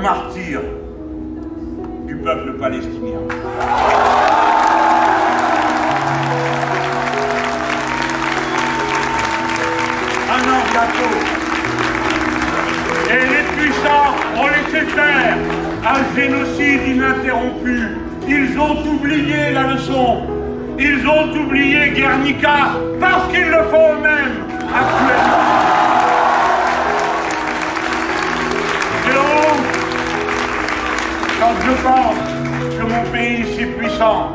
martyrs du peuple palestinien. Un an bientôt, et les puissants ont laissé faire un génocide ininterrompu. Ils ont oublié la leçon. Ils ont oublié Guernica parce qu'ils le font eux-mêmes actuellement. Et donc, quand je pense que mon pays si puissant,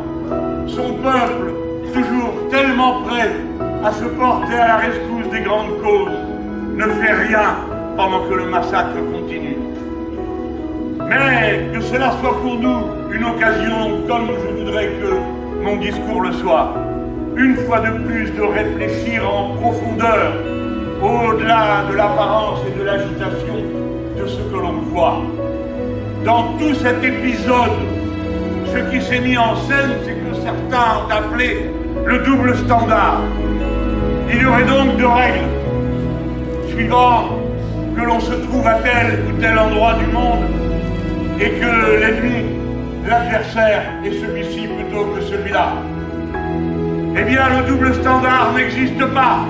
son peuple toujours tellement prêt à se porter à la rescousse des grandes causes, ne fait rien pendant que le massacre continue. Mais que cela soit pour nous une occasion, comme je voudrais que mon discours le soit, une fois de plus de réfléchir en profondeur, au-delà de l'apparence et de l'agitation de ce que l'on voit. Dans tout cet épisode, ce qui s'est mis en scène, c'est que certains ont appelé le double standard. Il y aurait donc deux règles, suivant que l'on se trouve à tel ou tel endroit du monde, et que l'ennemi, l'adversaire, est celui-ci plutôt que celui-là. Eh bien, le double standard n'existe pas.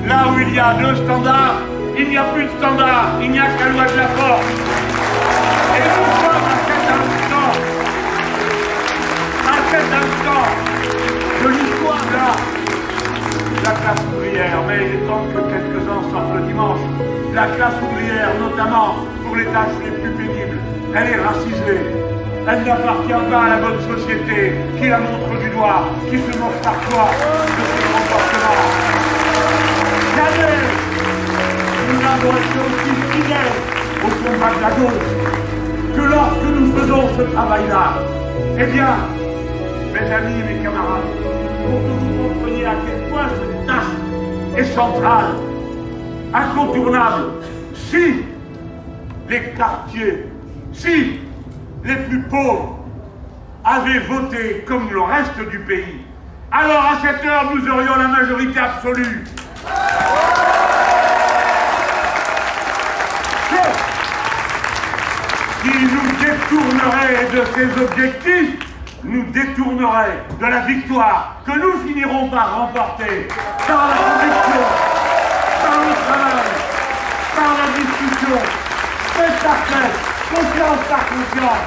Là où il y a deux standards, il n'y a plus de standard, il n'y a qu'à loi de la force. Et nous sommes à cet instant de l'histoire de la classe ouvrière. Mais il est temps que quelques-uns sortent le dimanche. La classe ouvrière, notamment pour les tâches les plus pénibles, elle est racisée. Elle n'appartient pas à la bonne société qui la montre du doigt, qui se moque parfois de ses comportements. Jamais nous n'avons été aussi fidèles au combat de la gauche que lorsque nous faisons ce travail-là. Eh bien, mes amis, mes camarades, pour que vous compreniez à quel point cette tâche est centrale, incontournable, si les quartiers, si les plus pauvres avaient voté comme le reste du pays, alors à cette heure, nous aurions la majorité absolue. Ce qui nous détournerait de ces objectifs, nous détournerait de la victoire que nous finirons par remporter par la conviction, par le travail, par la discussion, tête par tête, conscience par conscience.